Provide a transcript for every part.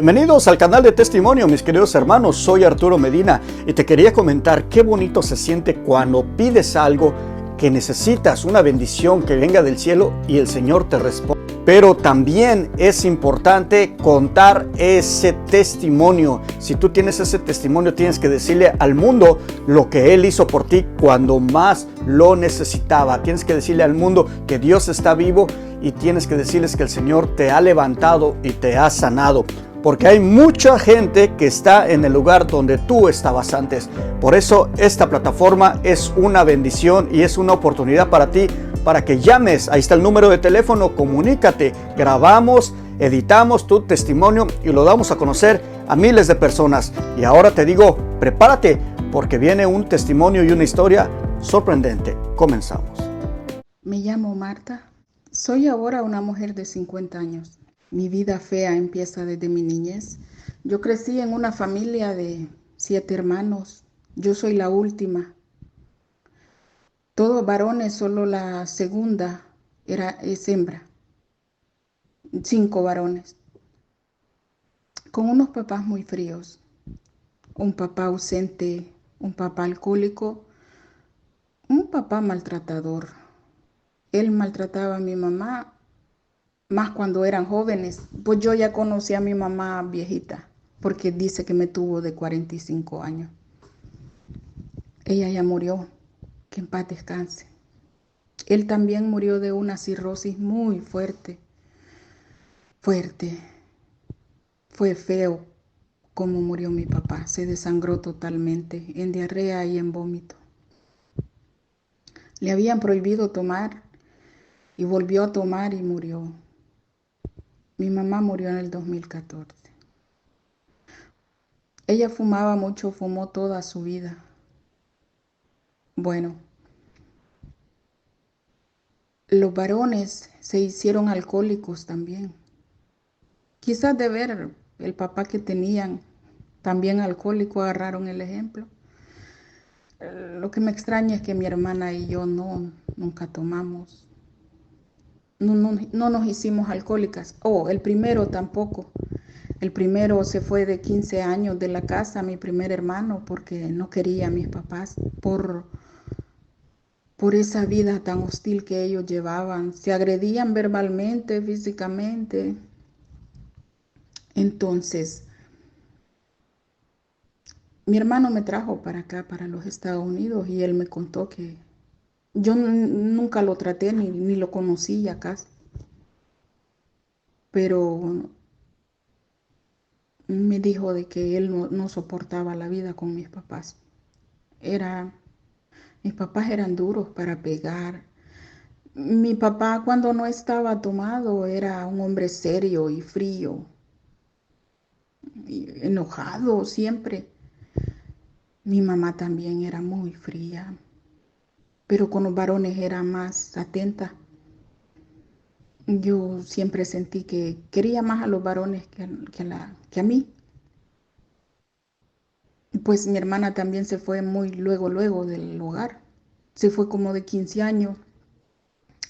Bienvenidos al canal de Testimonio, mis queridos hermanos. Soy Arturo Medina y te quería comentar qué bonito se siente cuando pides algo que necesitas, una bendición que venga del cielo y el Señor te responde. Pero también es importante contar ese testimonio. Si tú tienes ese testimonio, tienes que decirle al mundo lo que Él hizo por ti cuando más lo necesitaba. Tienes que decirle al mundo que Dios está vivo y tienes que decirles que el Señor te ha levantado y te ha sanado. Porque hay mucha gente que está en el lugar donde tú estabas antes. Por eso esta plataforma es una bendición y es una oportunidad para ti, para que llames. Ahí está el número de teléfono, comunícate. Grabamos, editamos tu testimonio y lo damos a conocer a miles de personas. Y ahora te digo, prepárate, porque viene un testimonio y una historia sorprendente. Comenzamos. Me llamo Marta. Soy ahora una mujer de 50 años. Mi vida fea empieza desde mi niñez. Yo crecí en una familia de 7 hermanos. Yo soy la última. Todos varones, solo la segunda es hembra. 5 varones. Con unos papás muy fríos. Un papá ausente, un papá alcohólico, un papá maltratador. Él maltrataba a mi mamá más cuando eran jóvenes. Pues yo ya conocí a mi mamá viejita, porque dice que me tuvo de 45 años. Ella ya murió, que en paz descanse. Él también murió de una cirrosis muy fuerte. Fue feo cómo murió mi papá. Se desangró totalmente, en diarrea y en vómito. Le habían prohibido tomar y volvió a tomar y murió. Mi mamá murió en el 2014. Ella fumaba mucho, fumó toda su vida. Bueno, los varones se hicieron alcohólicos también. Quizás de ver el papá que tenían también alcohólico agarraron el ejemplo. Lo que me extraña es que mi hermana y yo nunca tomamos. No nos hicimos alcohólicas. El primero tampoco. El primero se fue de 15 años de la casa, mi primer hermano, porque no quería a mis papás por esa vida tan hostil que ellos llevaban. Se agredían verbalmente, físicamente. Entonces, mi hermano me trajo para acá, para los Estados Unidos, y él me contó que yo nunca lo traté ni lo conocí acá, pero me dijo de que él no soportaba la vida con mis papás. Mis papás eran duros para pegar. Mi papá cuando no estaba tomado era un hombre serio y frío, y enojado siempre. Mi mamá también era muy fría, pero con los varones era más atenta. Yo siempre sentí que quería más a los varones que a mí. Pues mi hermana también se fue muy luego del hogar. Se fue como de 15 años.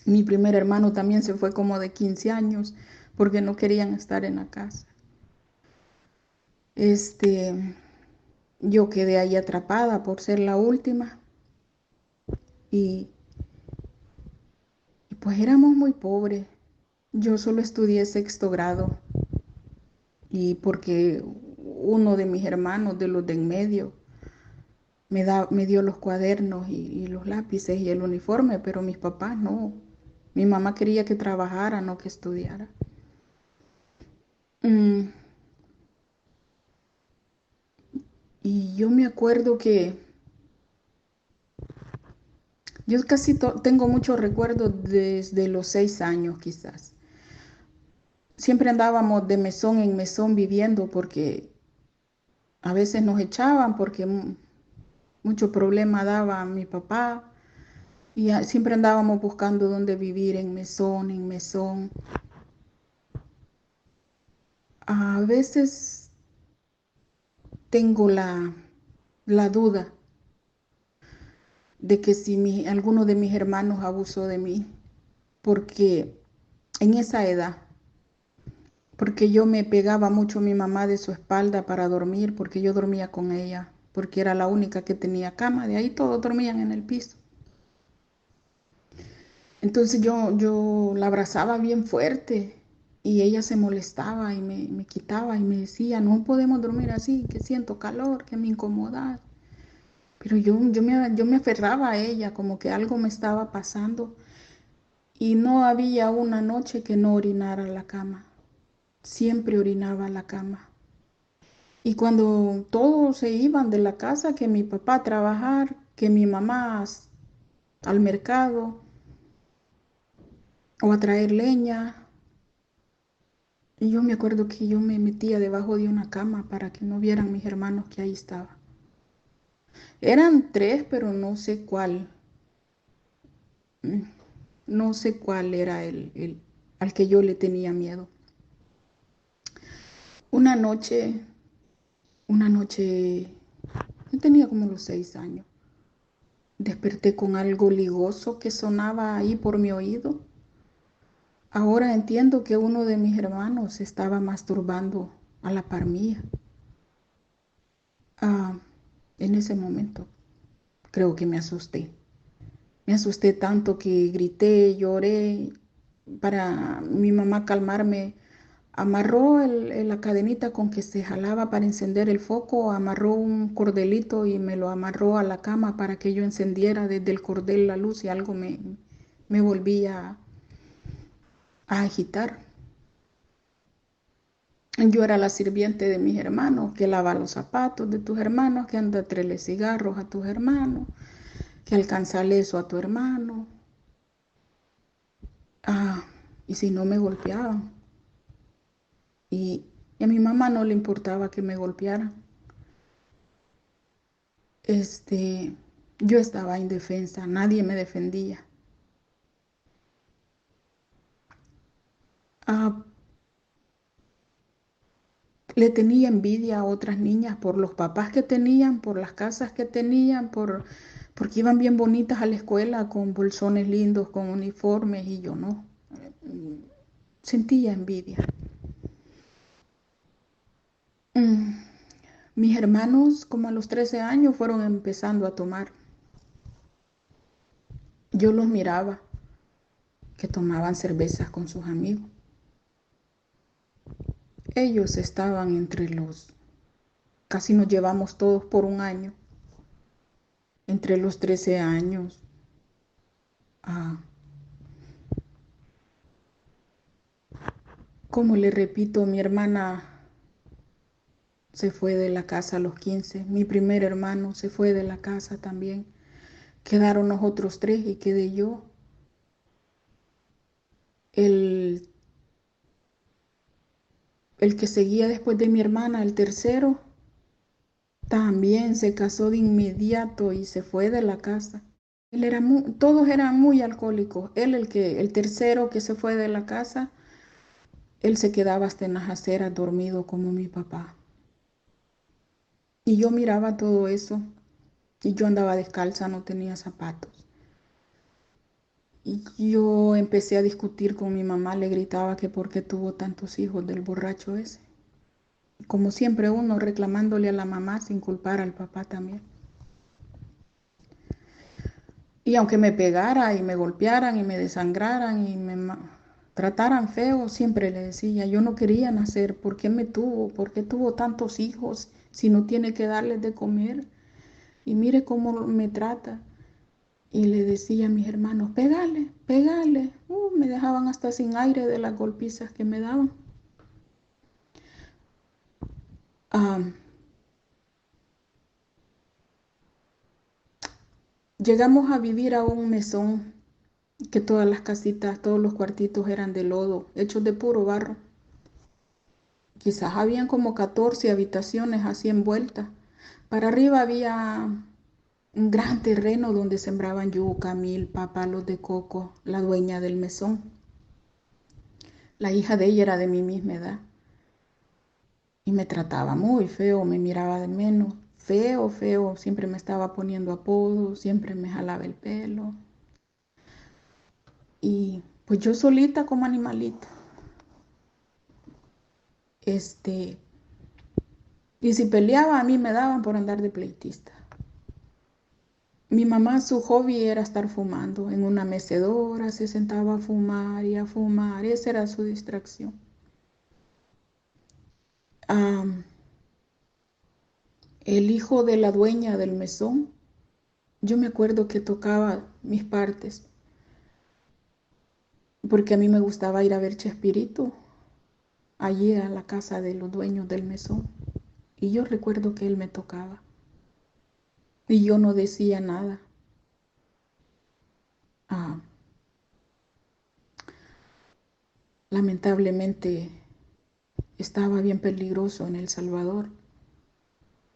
Mi primer hermano también se fue como de 15 años porque no querían estar en la casa. Yo quedé ahí atrapada por ser la última y, y pues éramos muy pobres. Yo solo estudié 6º grado y porque uno de mis hermanos, de los de en medio, me dio los cuadernos y los lápices y el uniforme, pero mis papás no. Mi mamá quería que trabajara, no que estudiara. Mm, y yo me acuerdo que yo casi tengo muchos recuerdos desde los 6 años quizás. Siempre andábamos de mesón en mesón viviendo porque a veces nos echaban porque mucho problema daba a mi papá y siempre andábamos buscando dónde vivir en mesón, en mesón. A veces tengo la duda de que si alguno de mis hermanos abusó de mí, porque en esa edad, porque yo me pegaba mucho a mi mamá de su espalda para dormir, porque yo dormía con ella, porque era la única que tenía cama, de ahí todos dormían en el piso. Entonces yo la abrazaba bien fuerte y ella se molestaba y me quitaba y me decía, no podemos dormir así, que siento calor, que me incomoda. Pero yo me aferraba a ella, como que algo me estaba pasando y no había una noche que no orinara la cama. Siempre orinaba la cama. Y cuando todos se iban de la casa, que mi papá a trabajar, que mi mamá al mercado o a traer leña, y yo me acuerdo que yo me metía debajo de una cama para que no vieran mis hermanos que ahí estaba. Eran tres, pero no sé cuál. mm, No sé cuál era el al que yo le tenía miedo. Una noche, una noche, yo tenía como los 6 años. Desperté con algo ligoso que sonaba ahí por mi oído. Ahora entiendo que uno de mis hermanos se estaba masturbando a la par mía. Ah, en ese momento creo que me asusté. Me asusté tanto que grité, lloré. Para mi mamá calmarme, amarró la cadenita con que se jalaba para encender el foco, amarró un cordelito y me lo amarró a la cama para que yo encendiera desde el cordel la luz y algo me volvía a agitar. Yo era la sirviente de mis hermanos, que lava los zapatos de tus hermanos, que anda a traerle cigarros a tus hermanos, que alcanzale eso a tu hermano. Ah, y si no me golpeaban. Y a mi mamá no le importaba que me golpearan. Yo estaba indefensa, nadie me defendía. Ah, le tenía envidia a otras niñas por los papás que tenían, por las casas que tenían, porque iban bien bonitas a la escuela con bolsones lindos, con uniformes y yo no. Sentía envidia. Mm, Mis hermanos, como a los 13 años, fueron empezando a tomar. Yo los miraba que tomaban cervezas con sus amigos. Ellos estaban casi nos llevamos todos por un año, entre los 13 años. Ah, como le repito, mi hermana se fue de la casa a los 15. Mi primer hermano se fue de la casa también. Quedaron los otros tres y quedé yo. El, el que seguía después de mi hermana, el tercero, también se casó de inmediato y se fue de la casa. Todos eran muy alcohólicos. El tercero que se fue de la casa, él se quedaba hasta en las aceras dormido como mi papá. Y yo miraba todo eso y yo andaba descalza, no tenía zapatos. Y yo empecé a discutir con mi mamá, le gritaba que por qué tuvo tantos hijos del borracho ese. Como siempre uno reclamándole a la mamá sin culpar al papá también. Y aunque me pegara y me golpearan y me desangraran y trataran feo, siempre le decía, yo no quería nacer, ¿por qué me tuvo? ¿Por qué tuvo tantos hijos si no tiene que darles de comer? Y mire cómo me trata. Y le decía a mis hermanos, pégale, pégale. Me dejaban hasta sin aire de las golpizas que me daban. Ah, Llegamos a vivir a un mesón que todas las casitas, todos los cuartitos eran de lodo, hechos de puro barro. Quizás habían como 14 habitaciones así envueltas. Para arriba había un gran terreno donde sembraban yuca, milpa, palos de coco, la dueña del mesón. La hija de ella era de mi misma edad y me trataba muy feo, me miraba de menos, feo, feo, siempre me estaba poniendo apodos, siempre me jalaba el pelo. Y pues yo solita como animalita. Este, y si peleaba, a mí me daban por andar de pleitista. Mi mamá, su hobby era estar fumando. En una mecedora se sentaba a fumar y a fumar. Esa era su distracción. Am, el hijo de la dueña del mesón, yo me acuerdo que tocaba mis partes, porque a mí me gustaba ir a ver Chespirito, allí a la casa de los dueños del mesón. Y yo recuerdo que él me tocaba. Y yo no decía nada. Ah, lamentablemente estaba bien peligroso en El Salvador.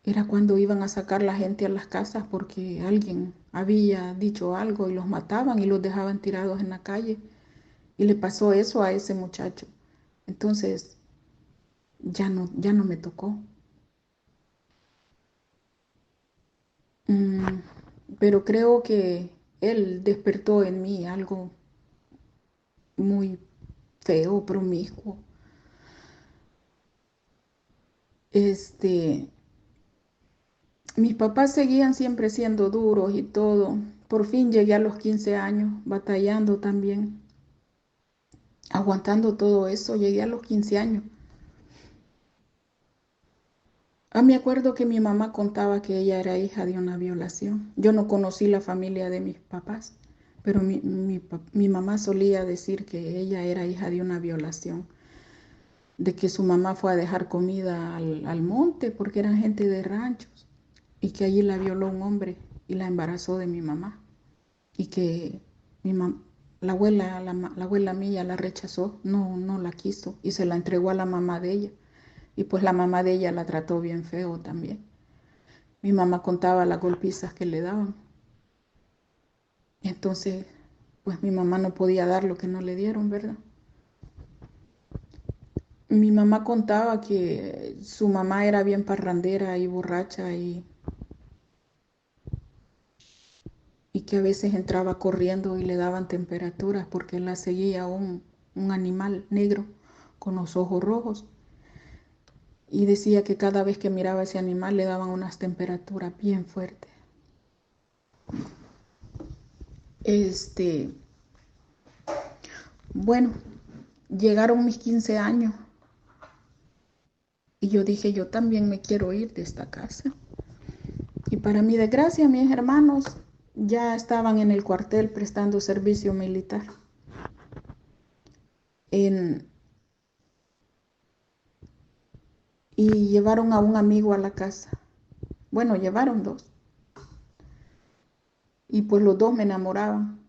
Era cuando iban a sacar la gente a las casas porque alguien había dicho algo y los mataban y los dejaban tirados en la calle. Y le pasó eso a ese muchacho. Entonces ya no me tocó. Mm, pero creo que él despertó en mí algo muy feo, promiscuo. Este, mis papás seguían siempre siendo duros y todo. Por fin llegué a los 15 años, batallando también, aguantando todo eso. Llegué a los 15 años. Me acuerdo que mi mamá contaba que ella era hija de una violación. Yo no conocí la familia de mis papás, pero mi mamá solía decir que ella era hija de una violación, de que su mamá fue a dejar comida al monte porque eran gente de ranchos y que allí la violó un hombre y la embarazó de mi mamá y que mi la abuela mía la rechazó, no la quiso y se la entregó a la mamá de ella. Y pues la mamá de ella la trató bien feo también. Mi mamá contaba las golpizas que le daban. Entonces, pues mi mamá no podía dar lo que no le dieron, ¿verdad? Mi mamá contaba que su mamá era bien parrandera y borracha y que a veces entraba corriendo y le daban temperaturas porque la seguía un animal negro con los ojos rojos. Y decía que cada vez que miraba a ese animal le daban unas temperaturas bien fuertes. Este, bueno, llegaron mis 15 años y yo dije, yo también me quiero ir de esta casa. Y para mi desgracia, mis hermanos ya estaban en el cuartel prestando servicio militar. En- y llevaron a un amigo a la casa. Bueno, llevaron dos. Y pues los dos me enamoraban.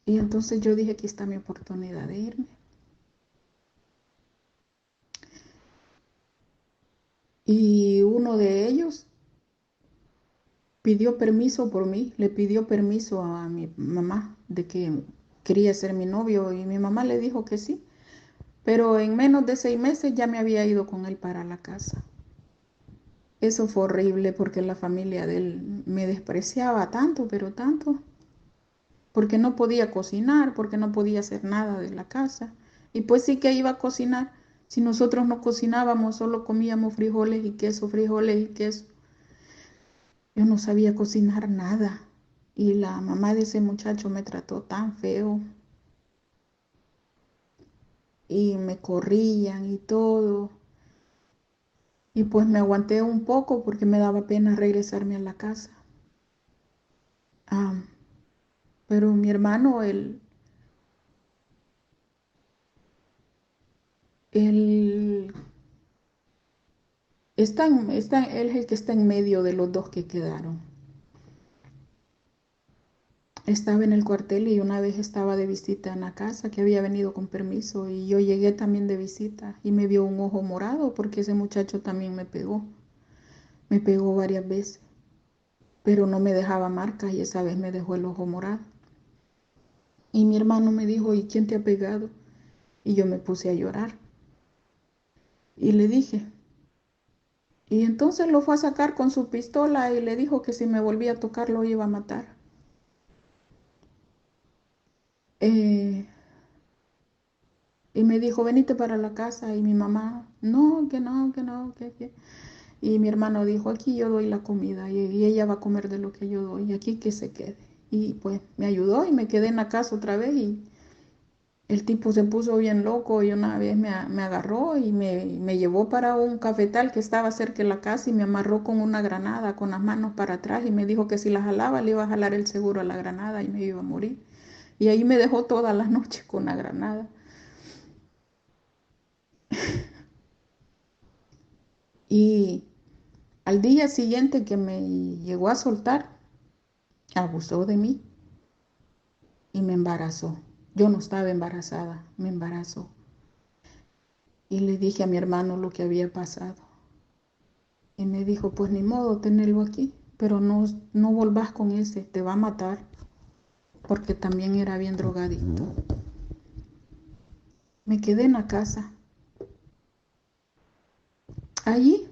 Y entonces yo dije, aquí está mi oportunidad de irme. Y uno de ellos pidió permiso por mí, le pidió permiso a mi mamá de que quería ser mi novio y mi mamá le dijo que sí, pero en menos de 6 meses ya me había ido con él para la casa. Eso fue horrible porque la familia de él me despreciaba tanto, pero tanto, porque no podía cocinar, porque no podía hacer nada de la casa. Y pues sí que iba a cocinar. Si nosotros no cocinábamos, solo comíamos frijoles y queso, frijoles y queso. Yo no sabía cocinar nada. Y la mamá de ese muchacho me trató tan feo y me corrían y todo. Y pues me aguanté un poco porque me daba pena regresarme a la casa. Ah, pero mi hermano, él él es el que está en medio de los dos que quedaron. Estaba en el cuartel y una vez estaba de visita en la casa que había venido con permiso y yo llegué también de visita y me vio un ojo morado porque ese muchacho también me pegó varias veces, pero no me dejaba marcas y esa vez me dejó el ojo morado. Y mi hermano me dijo, ¿y quién te ha pegado? Y yo me puse a llorar y le dije, y entonces lo fue a sacar con su pistola y le dijo que si me volvía a tocar lo iba a matar. Eh, Y me dijo, venite para la casa. Y mi mamá, no, que no, que. Y mi hermano dijo, aquí yo doy la comida y ella va a comer de lo que yo doy, y aquí que se quede. Y pues me ayudó y me quedé en la casa otra vez y el tipo se puso bien loco y una vez me agarró y me llevó para un cafetal que estaba cerca de la casa y me amarró con una granada con las manos para atrás y me dijo que si la jalaba le iba a jalar el seguro a la granada y me iba a morir. Y ahí me dejó toda la noche con la granada. Y al día siguiente que me llegó a soltar, abusó de mí y me embarazó. Yo no estaba embarazada, me embarazó. Y le dije a mi hermano lo que había pasado. Y me dijo, pues ni modo tenerlo aquí, pero no volvás con ese, te va a matar, porque también era bien drogadicto. Me quedé en la casa, allí,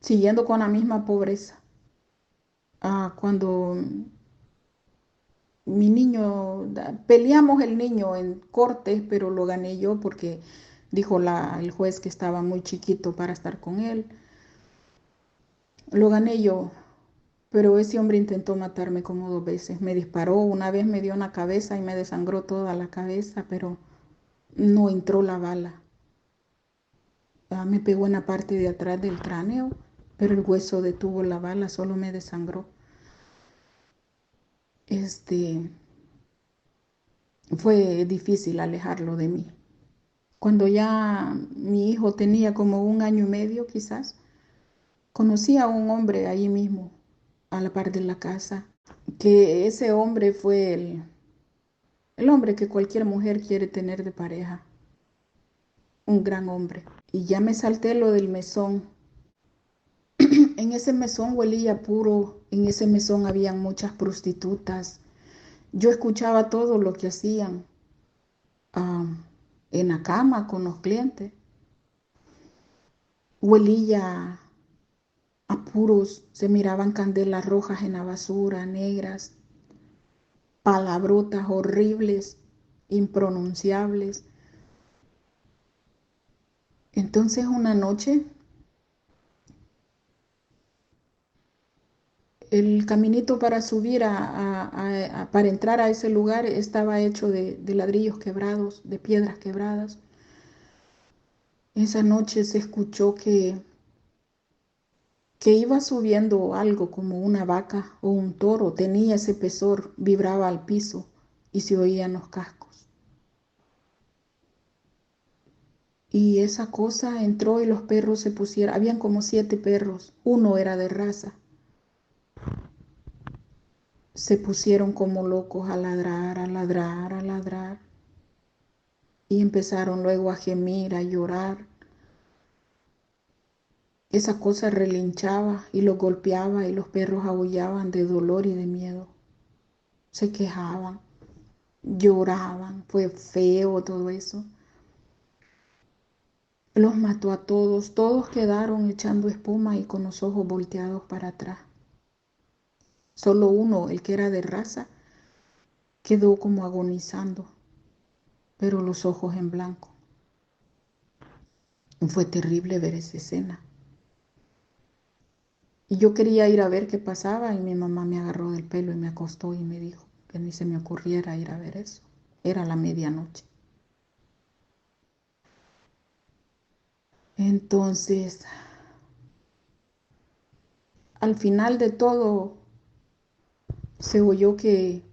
siguiendo con la misma pobreza. Cuando mi niño, peleamos el niño en cortes, pero lo gané yo porque dijo el juez que estaba muy chiquito para estar con él. Lo gané yo, pero ese hombre intentó matarme como 2 veces. Me disparó, una vez me dio en la cabeza y me desangró toda la cabeza, pero no entró la bala. Me pegó en la parte de atrás del cráneo, pero el hueso detuvo la bala, solo me desangró. Este, fue difícil alejarlo de mí. Cuando ya mi hijo tenía como 1 año y medio quizás, conocí a un hombre ahí mismo, a la par de la casa, que ese hombre fue el hombre que cualquier mujer quiere tener de pareja, un gran hombre. Y ya me salté lo del mesón. En ese mesón huelía puro, en ese mesón habían muchas prostitutas. Yo escuchaba todo lo que hacían ah, en la cama con los clientes. Huelía a puros, se miraban candelas rojas en la basura, negras, palabrotas horribles, impronunciables. Entonces una noche el caminito para subir para entrar a ese lugar estaba hecho de ladrillos quebrados, de piedras quebradas. Esa noche se escuchó que iba subiendo algo como una vaca o un toro, tenía ese pesor, vibraba al piso y se oían los cascos. Y esa cosa entró y los perros se pusieron, habían como 7 perros, uno era de raza. Se pusieron como locos a ladrar, a ladrar, a ladrar. Y empezaron luego a gemir, a llorar. Esa cosa relinchaba y los golpeaba y los perros aullaban de dolor y de miedo. Se quejaban, lloraban, fue feo todo eso. Los mató a todos, todos quedaron echando espuma y con los ojos volteados para atrás. Solo uno, el que era de raza, quedó como agonizando, pero los ojos en blanco. Fue terrible ver esa escena. Y yo quería ir a ver qué pasaba y mi mamá me agarró del pelo y me acostó y me dijo que ni se me ocurriera ir a ver eso. Era la medianoche. Entonces, al final de todo, se oyó que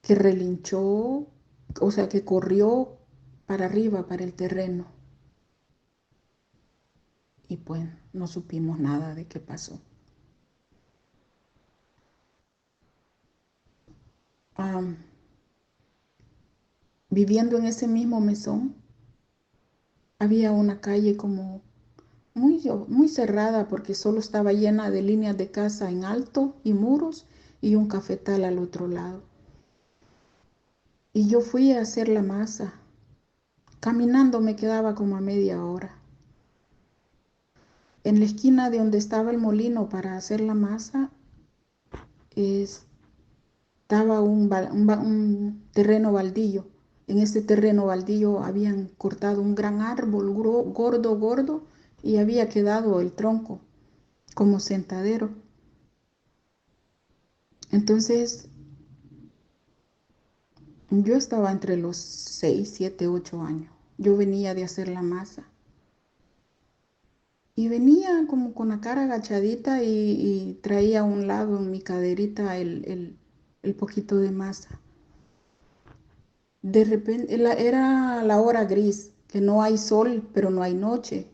relinchó, o sea, que corrió para arriba, para el terreno. Y pues no supimos nada de qué pasó. Am, Viviendo en ese mismo mesón, había una calle como muy cerrada porque solo estaba llena de líneas de casa en alto y muros y un cafetal al otro lado. Y yo fui a hacer la masa. Caminando me quedaba como a media hora. En la esquina de donde estaba el molino para hacer la masa estaba un terreno baldío En ese terreno baldío habían cortado un gran árbol gordo, gordo, y había quedado el tronco como sentadero. Entonces yo estaba entre los 6, 7, 8 años. Yo venía de hacer la masa. Y venía como con la cara agachadita y traía a un lado en mi caderita el poquito de masa. De repente era la hora gris, que no hay sol, pero no hay noche.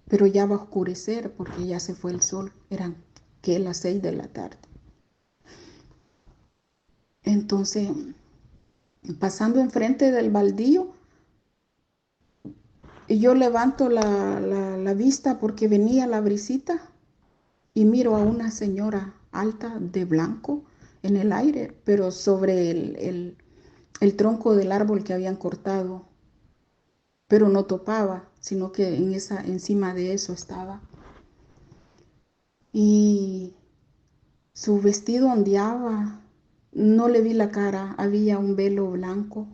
Pero ya va a oscurecer porque ya se fue el sol. Eran que las 6 de la tarde. Entonces, pasando enfrente del baldío, yo levanto la vista porque venía la brisita y miro a una señora alta de blanco en el aire, pero sobre el tronco del árbol que habían cortado, pero no topaba, sino que encima de eso estaba. Y su vestido ondeaba, no le vi la cara, había un velo blanco,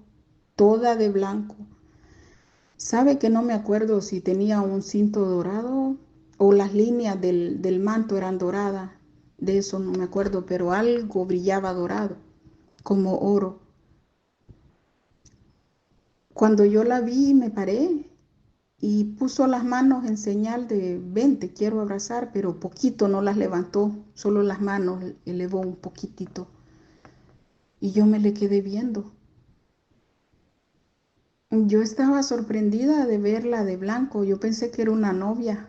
toda de blanco. Sabe que no me acuerdo si tenía un cinto dorado o las líneas del manto eran doradas, de eso no me acuerdo, pero algo brillaba dorado, como oro. Cuando yo la vi, me paré y puso las manos en señal de, ven, te quiero abrazar, pero poquito, no las levantó, solo las manos elevó un poquitito. Y yo me le quedé viendo. Yo estaba sorprendida de verla de blanco, yo pensé que era una novia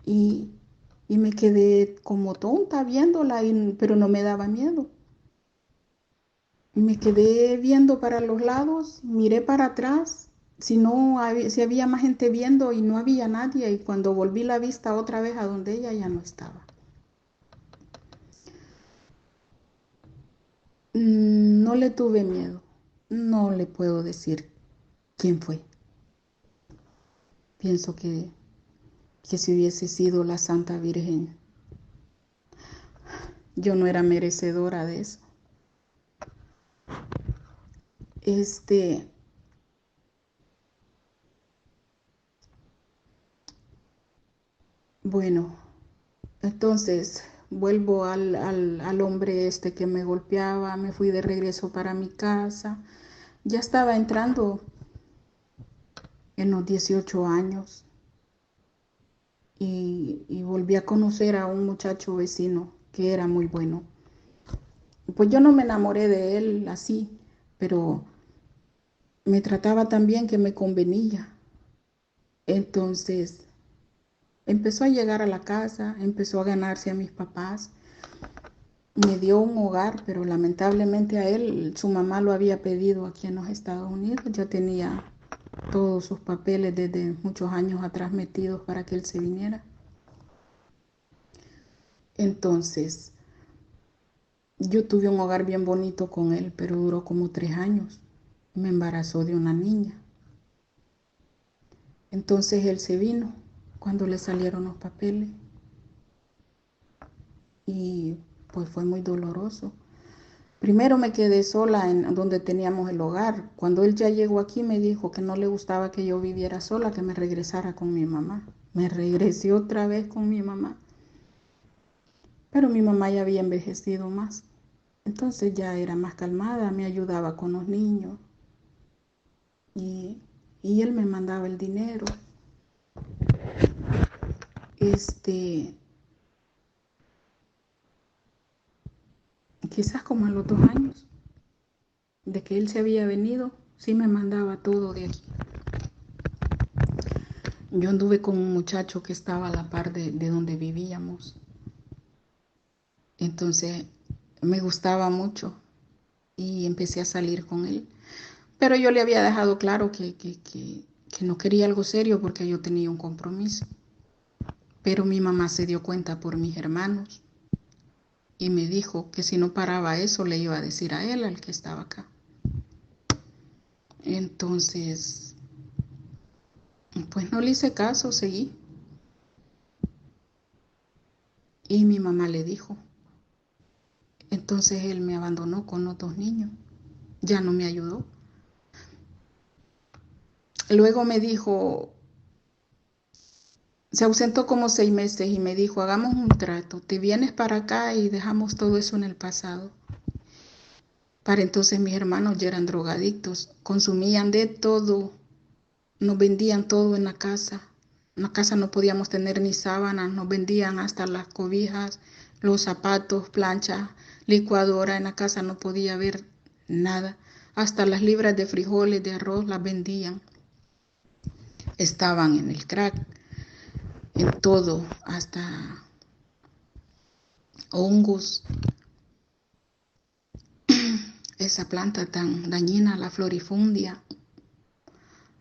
y, y me quedé como tonta viéndola, pero no me daba miedo. Me quedé viendo para los lados, miré para atrás, si había más gente viendo y no había nadie, y cuando volví la vista otra vez a donde ella ya no estaba. No le tuve miedo, no le puedo decir quién fue. Pienso que si hubiese sido la Santa Virgen, yo no era merecedora de eso. Este, bueno, entonces vuelvo al hombre este que me golpeaba, me fui de regreso para mi casa. Ya estaba entrando en los 18 años y volví a conocer a un muchacho vecino que era muy bueno. Pues yo no me enamoré de él así, pero me trataba tan bien que me convenía. Entonces empezó a llegar a la casa, empezó a ganarse a mis papás, me dio un hogar, pero lamentablemente a él su mamá lo había pedido aquí en los Estados Unidos, ya tenía todos sus papeles desde muchos años atrás metidos para que él se viniera. Entonces, yo tuve un hogar bien bonito con él, pero duró como 3 años. Me embarazó de una niña. Entonces él se vino cuando le salieron los papeles y pues fue muy doloroso. Primero me quedé sola en donde teníamos el hogar. Cuando él ya llegó aquí me dijo que no le gustaba que yo viviera sola, que me regresara con mi mamá. Me regresé otra vez con mi mamá. Pero mi mamá ya había envejecido más. Entonces ya era más calmada, me ayudaba con los niños y, y él me mandaba el dinero. Este, quizás como a los 2 años de que él se había venido, sí me mandaba todo de aquí. Yo anduve con un muchacho que estaba a la par de donde vivíamos. Entonces me gustaba mucho y empecé a salir con él. Pero yo le había dejado claro que no quería algo serio porque yo tenía un compromiso. Pero mi mamá se dio cuenta por mis hermanos y me dijo que si no paraba eso le iba a decir a él, al que estaba acá. Entonces, pues no le hice caso, seguí. Y mi mamá le dijo. Entonces él me abandonó con los 2 niños. ya no me ayudó. Luego me dijo, se ausentó como 6 meses y me dijo, hagamos un trato, te vienes para acá y dejamos todo eso en el pasado. Para entonces mis hermanos ya eran drogadictos, consumían de todo, nos vendían todo en la casa. En la casa no podíamos tener ni sábanas, nos vendían hasta las cobijas, los zapatos, planchas, licuadora. En la casa no podía haber nada. Hasta las libras de frijoles, de arroz las vendían. Estaban en el crack, en todo, hasta hongos. Esa planta tan dañina, la florifundia,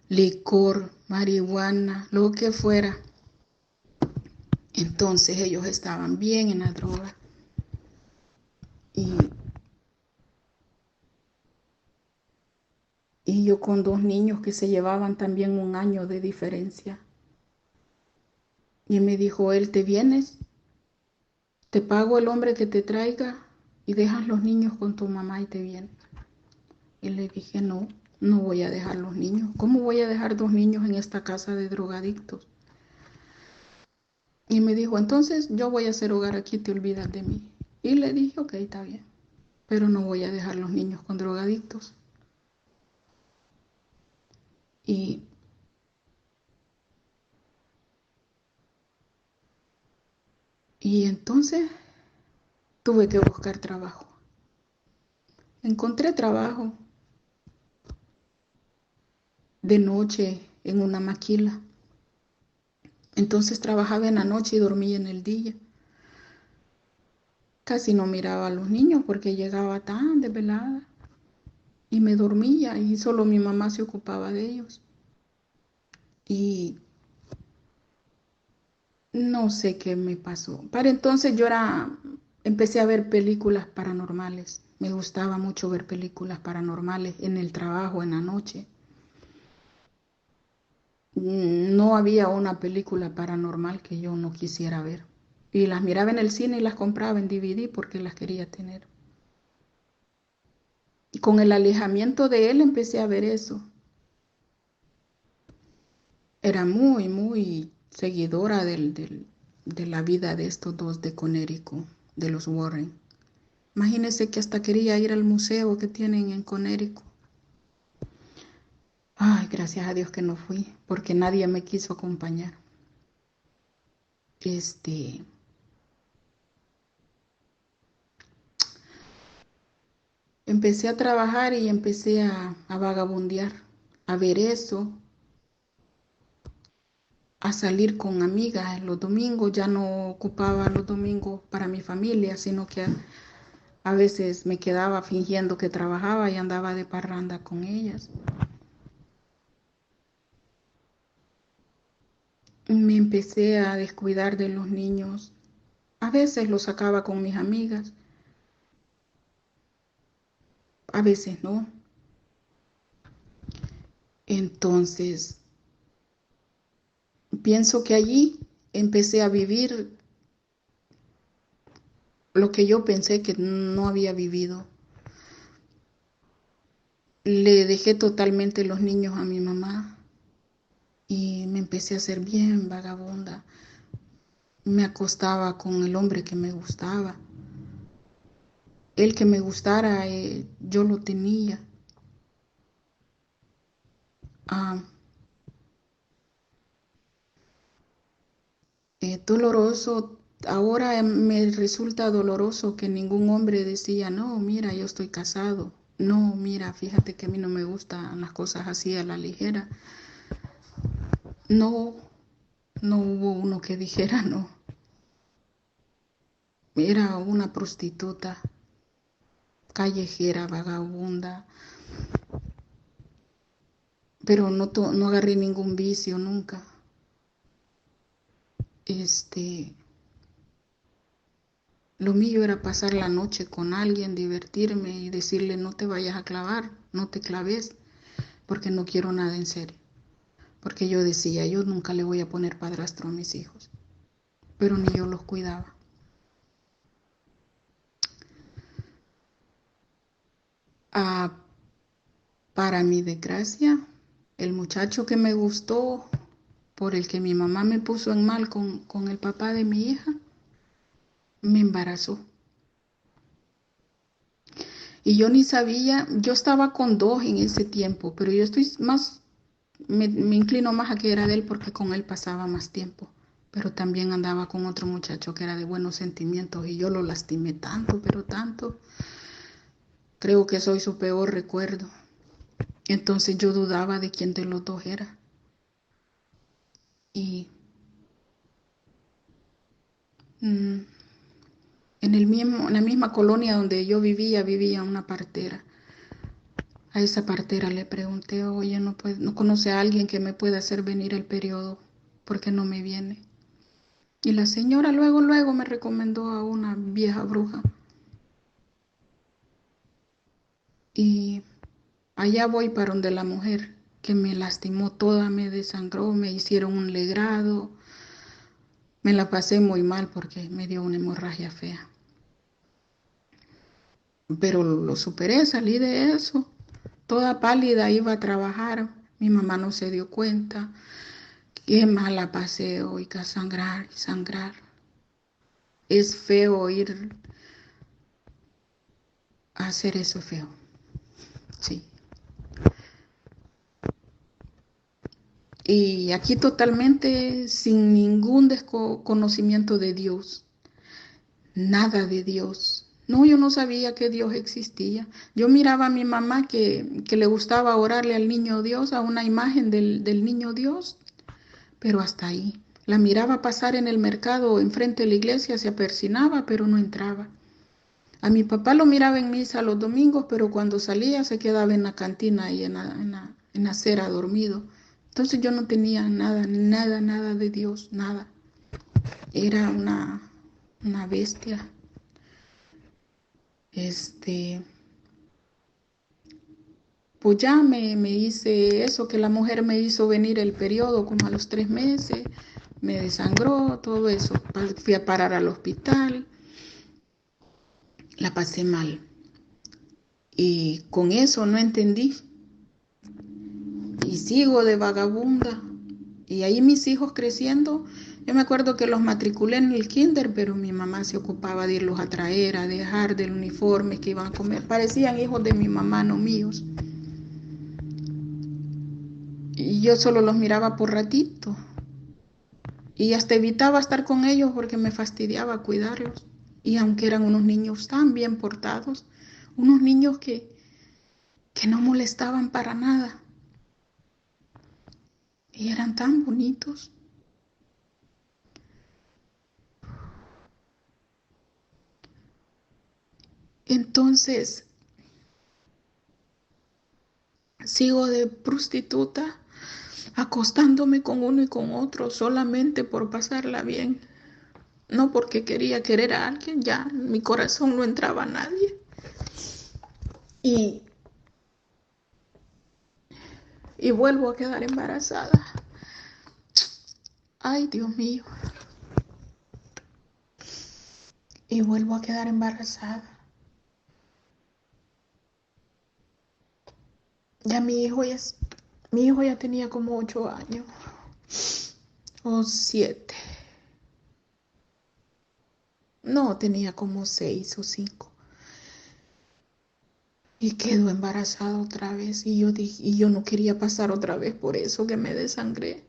licor, marihuana, lo que fuera. Entonces ellos estaban bien en la droga. Y, y yo con 2 niños que se llevaban también 1 año de diferencia. Y me dijo él, ¿te vienes? Te pago el hombre que te traiga y dejas los niños con tu mamá y te vienes. Y le dije, no, no voy a dejar los niños. ¿Cómo voy a dejar 2 niños en esta casa de drogadictos? Y me dijo, entonces yo voy a hacer hogar aquí, te olvidas de mí. Y le dije, ok, está bien, pero no voy a dejar los niños con drogadictos. Y, y entonces tuve que buscar trabajo. Encontré trabajo de noche en una maquila. Entonces trabajaba en la noche y dormía en el día. Casi no miraba a los niños porque llegaba tan desvelada y me dormía y solo mi mamá se ocupaba de ellos. Y no sé qué me pasó. Para entonces empecé a ver películas paranormales. Me gustaba mucho ver películas paranormales en el trabajo, en la noche. No había una película paranormal que yo no quisiera ver. Y las miraba en el cine y las compraba en DVD porque las quería tener. Y con el alejamiento de él empecé a ver eso. Era muy, muy seguidora de la vida de estos dos de Connecticut, de los Warren. Imagínense que hasta quería ir al museo que tienen en Connecticut. Ay, gracias a Dios que no fui, porque nadie me quiso acompañar. Este, Empecé a trabajar y empecé a vagabundear, a ver eso, a salir con amigas los domingos. Ya no ocupaba los domingos para mi familia, sino que a veces me quedaba fingiendo que trabajaba y andaba de parranda con ellas. Me empecé a descuidar de los niños. A veces los sacaba con mis amigas, a veces no. Entonces, pienso que allí empecé a vivir lo que yo pensé que no había vivido. Le dejé totalmente los niños a mi mamá y me empecé a hacer bien vagabunda. Me acostaba con el hombre que me gustaba. El que me gustara, yo lo tenía. Ah, doloroso. Ahora me resulta doloroso que ningún hombre decía, no, mira, yo estoy casado. No, mira, fíjate que a mí no me gustan las cosas así a la ligera. No, no hubo uno que dijera no. Era una prostituta, callejera, vagabunda, pero no agarré ningún vicio nunca. Este, lo mío era pasar la noche con alguien, divertirme y decirle no te vayas a clavar, no te claves, porque no quiero nada en serio. Porque yo decía, yo nunca le voy a poner padrastro a mis hijos, pero ni yo los cuidaba. Ah, Para mi desgracia, el muchacho que me gustó, por el que mi mamá me puso en mal con el papá de mi hija, me embarazó. Y yo ni sabía, yo estaba con dos en ese tiempo, pero yo estoy más, me inclino más a que era de él porque con él pasaba más tiempo. Pero también andaba con otro muchacho que era de buenos sentimientos y yo lo lastimé tanto, pero tanto. Creo que soy su peor recuerdo. Entonces yo dudaba de quién de los dos era. Y mm, en la misma colonia donde yo vivía una partera. A esa partera le pregunté, oye, no conoce a alguien que me pueda hacer venir el periodo, porque no me viene. Y la señora luego me recomendó a una vieja bruja. Y allá voy para donde la mujer, que me lastimó toda, me desangró, me hicieron un legrado. Me la pasé muy mal porque me dio una hemorragia fea. Pero lo superé, salí de eso. Toda pálida iba a trabajar. Mi mamá no se dio cuenta. Qué mala pasé hoy, que sangrar y sangrar. Es feo ir a hacer eso feo. Sí. Y aquí totalmente sin ningún desconocimiento de Dios. Nada de Dios. No, yo no sabía que Dios existía. Yo miraba a mi mamá que le gustaba orarle al niño Dios, a una imagen del niño Dios, pero hasta ahí. La miraba pasar en el mercado enfrente de la iglesia, se apersinaba, pero no entraba. A mi papá lo miraba en misa los domingos, pero cuando salía se quedaba en la cantina y en la acera dormido. Entonces yo no tenía nada de Dios, nada. Era una bestia. Este, pues ya me hice eso, que la mujer me hizo venir el periodo como a los 3 meses, me desangró, todo eso. Fui a parar al hospital, la pasé mal. Y con eso no entendí. Y sigo de vagabunda. Y ahí mis hijos creciendo, yo me acuerdo que los matriculé en el kinder, pero mi mamá se ocupaba de irlos a traer, a dejar del uniforme que iban a comer. Parecían hijos de mi mamá, no míos. Y yo solo los miraba por ratito. Y hasta evitaba estar con ellos porque me fastidiaba cuidarlos. Y aunque eran unos niños tan bien portados, unos niños que no molestaban para nada. Y eran tan bonitos. Entonces, sigo de prostituta, acostándome con uno y con otro solamente por pasarla bien. No porque quería querer a alguien, ya en mi corazón no entraba a nadie. Y, y vuelvo a quedar embarazada. Ay, Dios mío. Y vuelvo a quedar embarazada. Ya mi hijo ya tenía como 8 años o 7. No, tenía como 6 o 5. Y quedó embarazada otra vez. Y yo dije, y yo no quería pasar otra vez por eso que me desangré.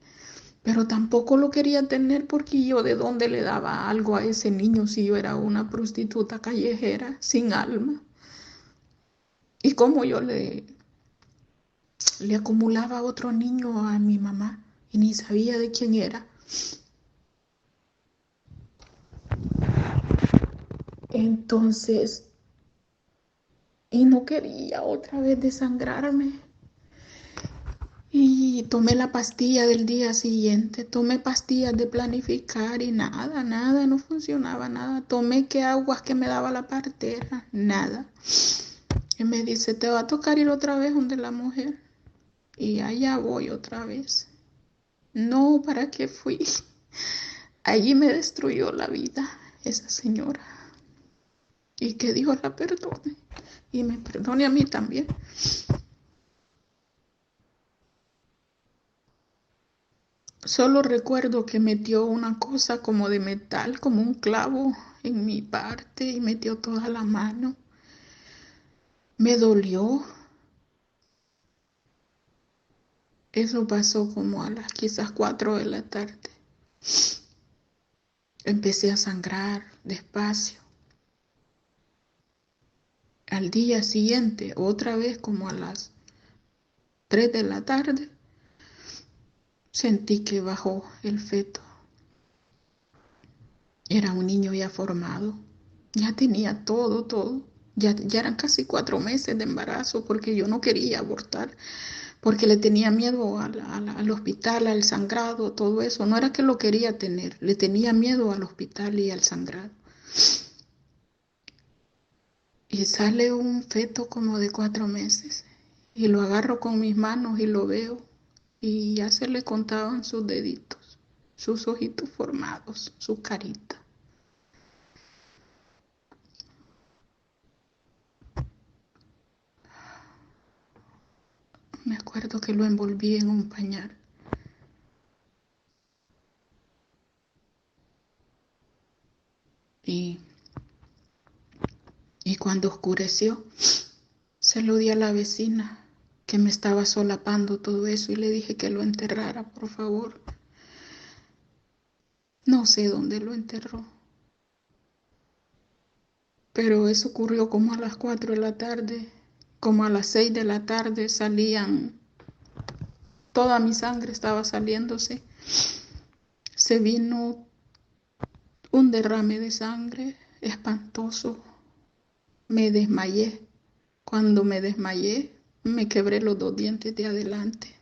Pero tampoco lo quería tener porque yo de dónde le daba algo a ese niño si yo era una prostituta callejera sin alma. Y como yo le acumulaba otro niño a mi mamá y ni sabía de quién era. Entonces, y no quería otra vez desangrarme. Y tomé la pastilla del día siguiente, tomé pastillas de planificar y nada, no funcionaba nada. Tomé que aguas que me daba la partera, nada. Y me dice, te va a tocar ir otra vez donde la mujer. Y allá voy otra vez. No, ¿para qué fui? Allí me destruyó la vida esa señora. Y que Dios la perdone. Y me perdone a mí también. Solo recuerdo que metió una cosa como de metal, como un clavo en mi parte y metió toda la mano. Me dolió. Eso pasó como a las quizás 4 de la tarde. Empecé a sangrar despacio. Al día siguiente, otra vez como a las 3 de la tarde, sentí que bajó el feto. Era un niño ya formado. Ya tenía todo, todo. Ya eran casi 4 meses de embarazo porque yo no quería abortar, porque le tenía miedo al hospital, al sangrado, todo eso. No era que lo quería tener, le tenía miedo al hospital y al sangrado. Y sale un feto como de 4 meses y lo agarro con mis manos y lo veo y ya se le contaban sus deditos, sus ojitos formados, su carita. Me acuerdo que lo envolví en un pañal y, y cuando oscureció se lo di a la vecina que me estaba solapando todo eso y le dije que lo enterrara, por favor. No sé dónde lo enterró, pero eso ocurrió como a las 4 de la tarde, como a las 6 de la tarde salían, toda mi sangre estaba saliéndose. Se vino un derrame de sangre espantoso. Me desmayé. Cuando me desmayé, me quebré los 2 dientes de adelante.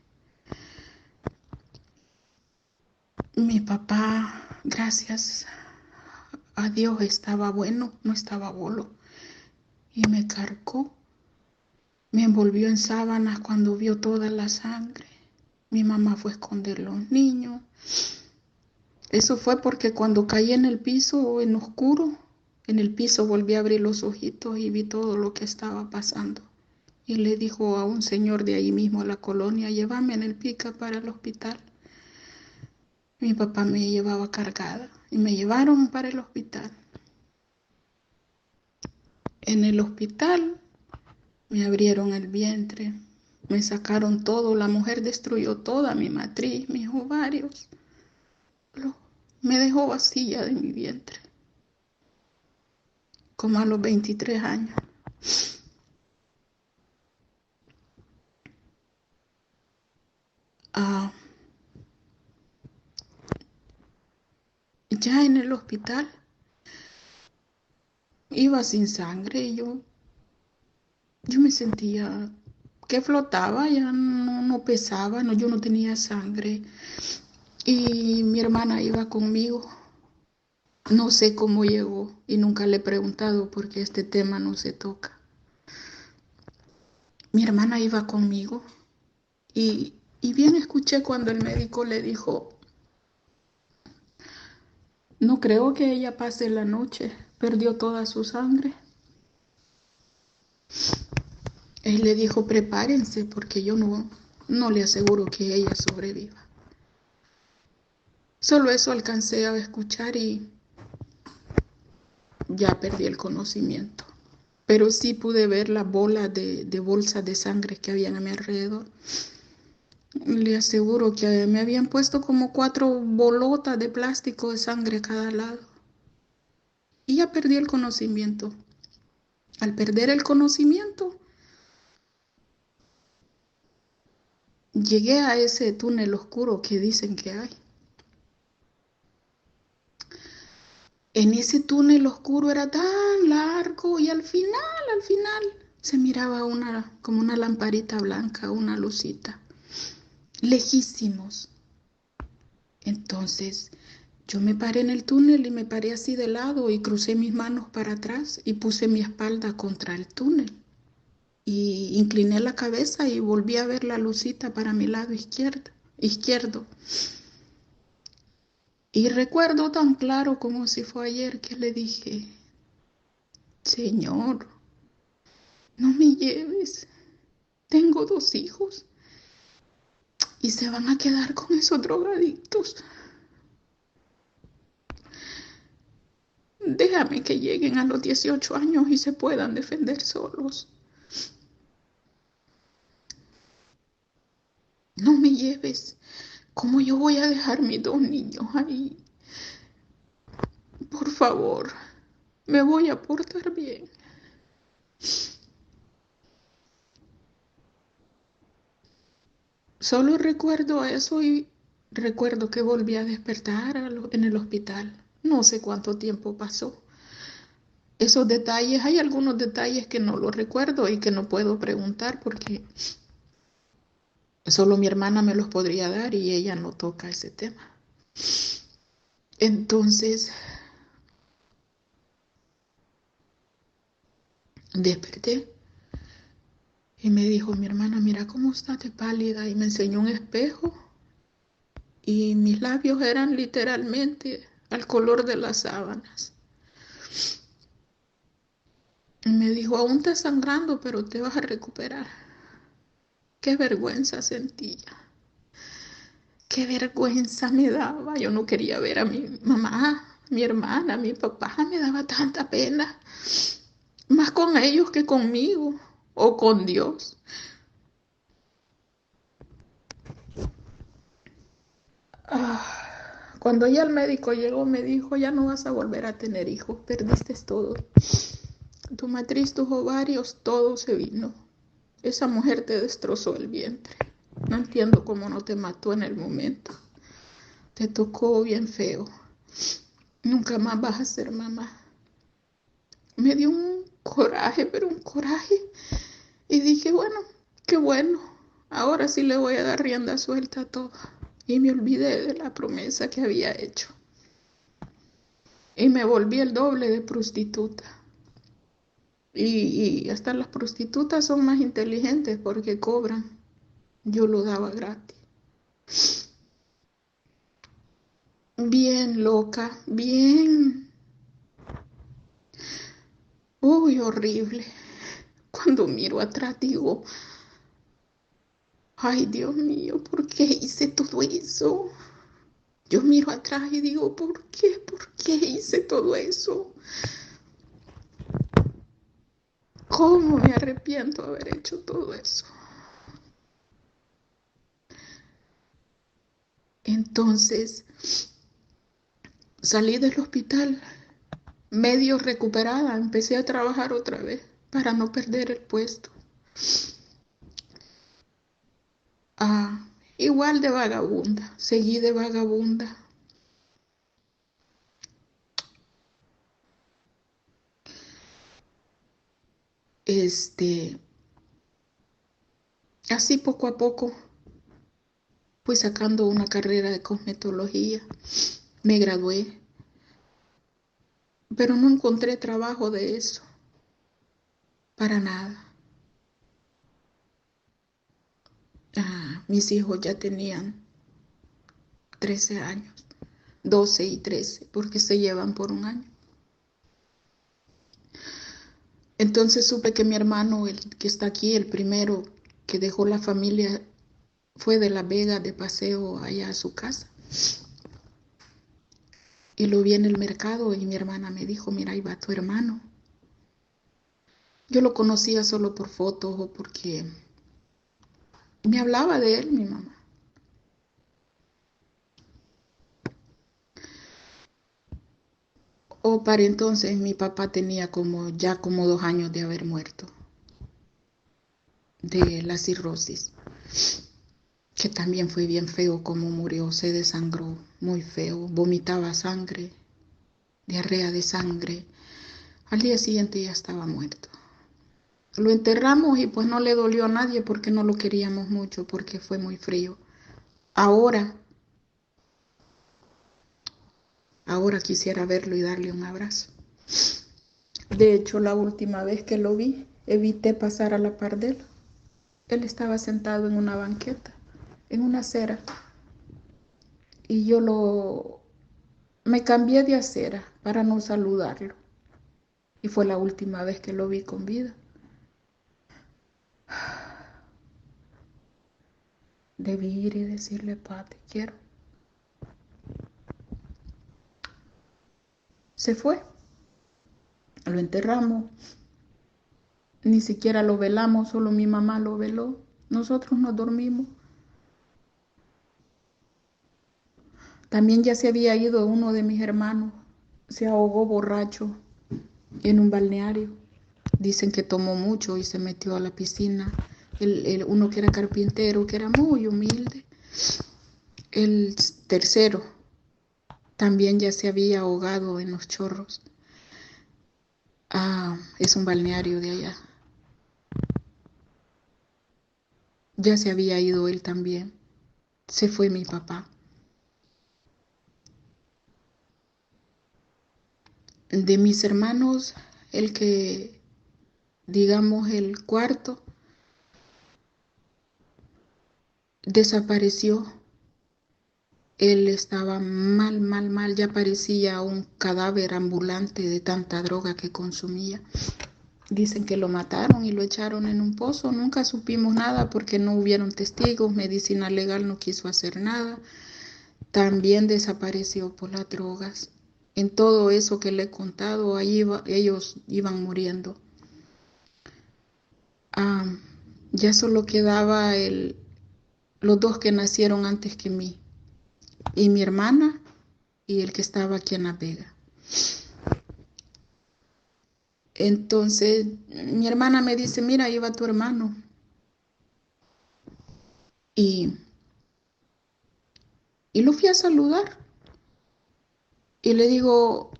Mi papá, gracias a Dios, estaba bueno, no estaba bolo. Y me cargó, me envolvió en sábanas cuando vio toda la sangre. Mi mamá fue a esconder los niños. Eso fue porque cuando caí en el piso, en oscuro, en el piso volví a abrir los ojitos y vi todo lo que estaba pasando. Y le dijo a un señor de ahí mismo a la colonia, llévame en el pica para el hospital. Mi papá me llevaba cargada y me llevaron para el hospital. En el hospital me abrieron el vientre, me sacaron todo, la mujer destruyó toda mi matriz, mis ovarios, me dejó vacía de mi vientre, como a los 23 años. Ah, ya en el hospital iba sin sangre y yo me sentía que flotaba, ya no pesaba, no, yo no tenía sangre. Y mi hermana iba conmigo. No sé cómo llegó y nunca le he preguntado porque este tema no se toca. Mi hermana iba conmigo y bien escuché cuando el médico le dijo, no creo que ella pase la noche, perdió toda su sangre. Él le dijo, prepárense porque yo no le aseguro que ella sobreviva. Solo eso alcancé a escuchar y ya perdí el conocimiento. Pero sí pude ver la bola de bolsas de sangre que habían a mi alrededor. Le aseguro que me habían puesto como 4 bolotas de plástico de sangre a cada lado. Y ya perdí el conocimiento. Al perder el conocimiento, llegué a ese túnel oscuro que dicen que hay. En ese túnel oscuro era tan largo y al final, se miraba como una lamparita blanca, una lucita, lejísimos. Entonces yo me paré en el túnel y me paré así de lado y crucé mis manos para atrás y puse mi espalda contra el túnel. Y incliné la cabeza y volví a ver la lucita para mi lado izquierdo. Y recuerdo tan claro como si fue ayer que le dije, Señor, no me lleves, tengo 2 hijos. y se van a quedar con esos drogadictos. Déjame que lleguen a los 18 años y se puedan defender solos. No me lleves. ¿Cómo yo voy a dejar mis dos niños ahí? Por favor, me voy a portar bien. Solo recuerdo eso y recuerdo que volví a despertar en el hospital. No sé cuánto tiempo pasó. Esos detalles, hay algunos detalles que no los recuerdo y que no puedo preguntar porque solo mi hermana me los podría dar y ella no toca ese tema. Entonces, desperté y me dijo mi hermana, mira cómo estás de pálida, y me enseñó un espejo y mis labios eran literalmente al color de las sábanas. Y me dijo, aún estás sangrando, pero te vas a recuperar. Qué vergüenza sentía. Qué vergüenza me daba. Yo no quería ver a mi mamá, mi hermana, mi papá. Me daba tanta pena. Más con ellos que conmigo o con Dios. Cuando ya el médico llegó, me dijo, ya no vas a volver a tener hijos. Perdiste todo. Tu matriz, tus ovarios, todo se vino. Esa mujer te destrozó el vientre. No entiendo cómo no te mató en el momento. Te tocó bien feo. Nunca más vas a ser mamá. Me dio un coraje, pero un coraje. Y dije, bueno, qué bueno. Ahora sí le voy a dar rienda suelta a todo. Y me olvidé de la promesa que había hecho. Y me volví el doble de prostituta. Y hasta las prostitutas son más inteligentes porque cobran. Yo lo daba gratis. Bien loca, bien. Uy, horrible. Cuando miro atrás digo, ay Dios mío, ¿por qué hice todo eso? Yo miro atrás y digo, ¿por qué? ¿Por qué hice todo eso? ¿Cómo me arrepiento de haber hecho todo eso? Entonces salí del hospital medio recuperada, empecé a trabajar otra vez para no perder el puesto. Ah, igual de vagabunda, seguí de vagabunda. Este, así poco a poco fui sacando una carrera de cosmetología, me gradué, pero no encontré trabajo de eso, para nada. Mis hijos ya tenían 13 años, 12 y 13, porque se llevan por un año. Entonces supe que mi hermano, el que está aquí, el primero que dejó la familia, fue de La Vega de paseo allá a su casa. Y lo vi en el mercado y mi hermana me dijo, mira, ahí va tu hermano. Yo lo conocía solo por fotos o porque me hablaba de él, mi mamá. O para entonces mi papá tenía como 2 años de haber muerto de la cirrosis, que también fue bien feo como murió, se desangró, muy feo, vomitaba sangre, diarrea de sangre. Al día siguiente ya estaba muerto. Lo enterramos y pues no le dolió a nadie porque no lo queríamos mucho, porque fue muy frío. Ahora, ahora quisiera verlo y darle un abrazo. De hecho, la última vez que lo vi, evité pasar a la par de él. Él estaba sentado en una banqueta, en una acera, y me cambié de acera para no saludarlo. Y fue la última vez que lo vi con vida. Debí ir y decirle, pa, te quiero. Se fue, lo enterramos, ni siquiera lo velamos, solo mi mamá lo veló. Nosotros nos dormimos. También ya se había ido uno de mis hermanos, se ahogó borracho en un balneario. Dicen que tomó mucho y se metió a la piscina. Uno que era carpintero, que era muy humilde. El tercero también ya se había ahogado en los chorros. Es un balneario de allá. Ya se había ido él también. Se fue mi papá. De mis hermanos, el que, digamos, el cuarto, desapareció. Él estaba mal, mal, mal. Ya parecía un cadáver ambulante de tanta droga que consumía. Dicen que lo mataron y lo echaron en un pozo. Nunca supimos nada porque no hubieron testigos. Medicina legal no quiso hacer nada. También desapareció por las drogas. En todo eso que le he contado, ellos iban muriendo. Ya solo quedaba los dos que nacieron antes que mí, y mi hermana y el que estaba aquí en La Vega. Entonces mi hermana me dice, mira, ahí va tu hermano. Y, y lo fui a saludar. Y le digo,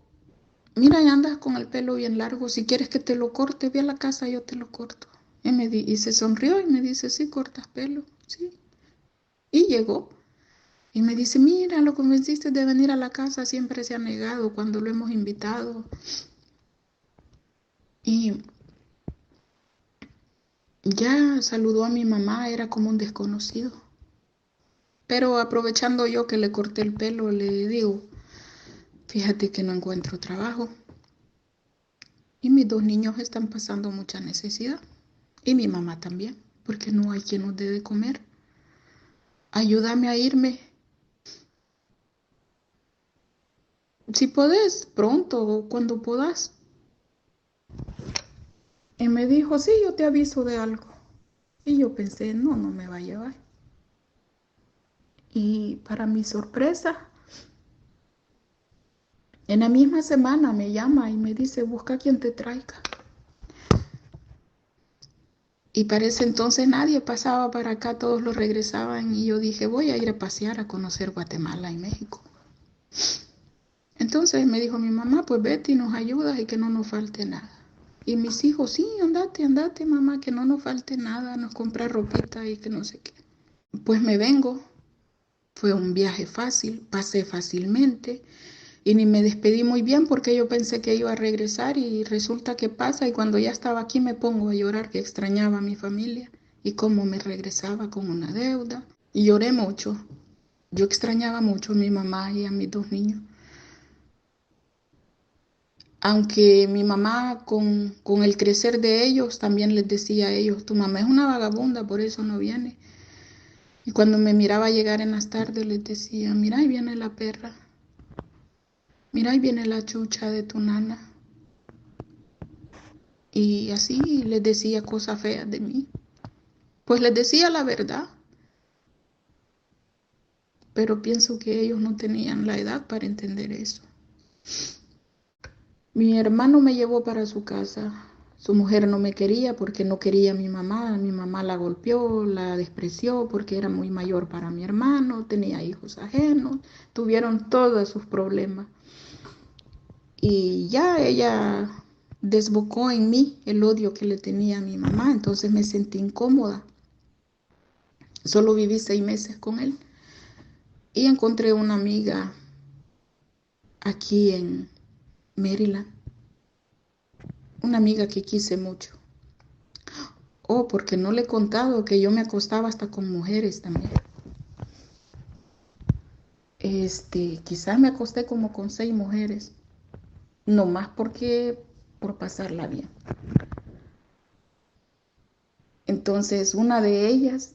mira, ya andas con el pelo bien largo. Si quieres que te lo corte, ve a la casa, yo te lo corto. Y se sonrió y me dice, sí, cortas pelo. Sí. Y llegó. Y me dice, mira, lo convenciste de venir a la casa. Siempre se ha negado cuando lo hemos invitado. Y ya saludó a mi mamá, era como un desconocido. Pero aprovechando yo que le corté el pelo, le digo, fíjate que no encuentro trabajo. Y mis dos niños están pasando mucha necesidad. Y mi mamá también, porque no hay quien nos dé de comer. Ayúdame a irme. Si podés, pronto o cuando puedas. Y me dijo, sí, yo te aviso de algo. Y yo pensé, no, no me va a llevar. Y para mi sorpresa, en la misma semana me llama y me dice, busca quien te traiga. Y para ese entonces nadie pasaba para acá, todos lo regresaban y yo dije, voy a ir a pasear a conocer Guatemala y México. Entonces me dijo mi mamá, pues vete y nos ayudas y que no nos falte nada. Y mis hijos, sí, andate, andate, mamá, que no nos falte nada, nos compra ropita y que no sé qué. Pues me vengo, fue un viaje fácil, pasé fácilmente y ni me despedí muy bien porque yo pensé que iba a regresar y resulta que pasa y cuando ya estaba aquí me pongo a llorar que extrañaba a mi familia y cómo me regresaba con una deuda. Y lloré mucho, yo extrañaba mucho a mi mamá y a mis dos niños. Aunque mi mamá con el crecer de ellos también les decía a ellos, tu mamá es una vagabunda, por eso no viene. Y cuando me miraba llegar en las tardes les decía, mira, ahí viene la perra, mira, ahí viene la chucha de tu nana. Y así les decía cosas feas de mí. Pues les decía la verdad, pero pienso que ellos no tenían la edad para entender eso. Mi hermano me llevó para su casa. Su mujer no me quería porque no quería a mi mamá. Mi mamá la golpeó, la despreció porque era muy mayor para mi hermano, tenía hijos ajenos, tuvieron todos sus problemas. Y ya ella desbocó en mí el odio que le tenía a mi mamá, entonces me sentí incómoda. Solo viví 6 meses con él y encontré una amiga aquí en Maryland, una amiga que quise mucho. Oh, porque no le he contado que yo me acostaba hasta con mujeres también. Quizás me acosté como con 6 mujeres, no más porque por pasarla bien. Entonces, una de ellas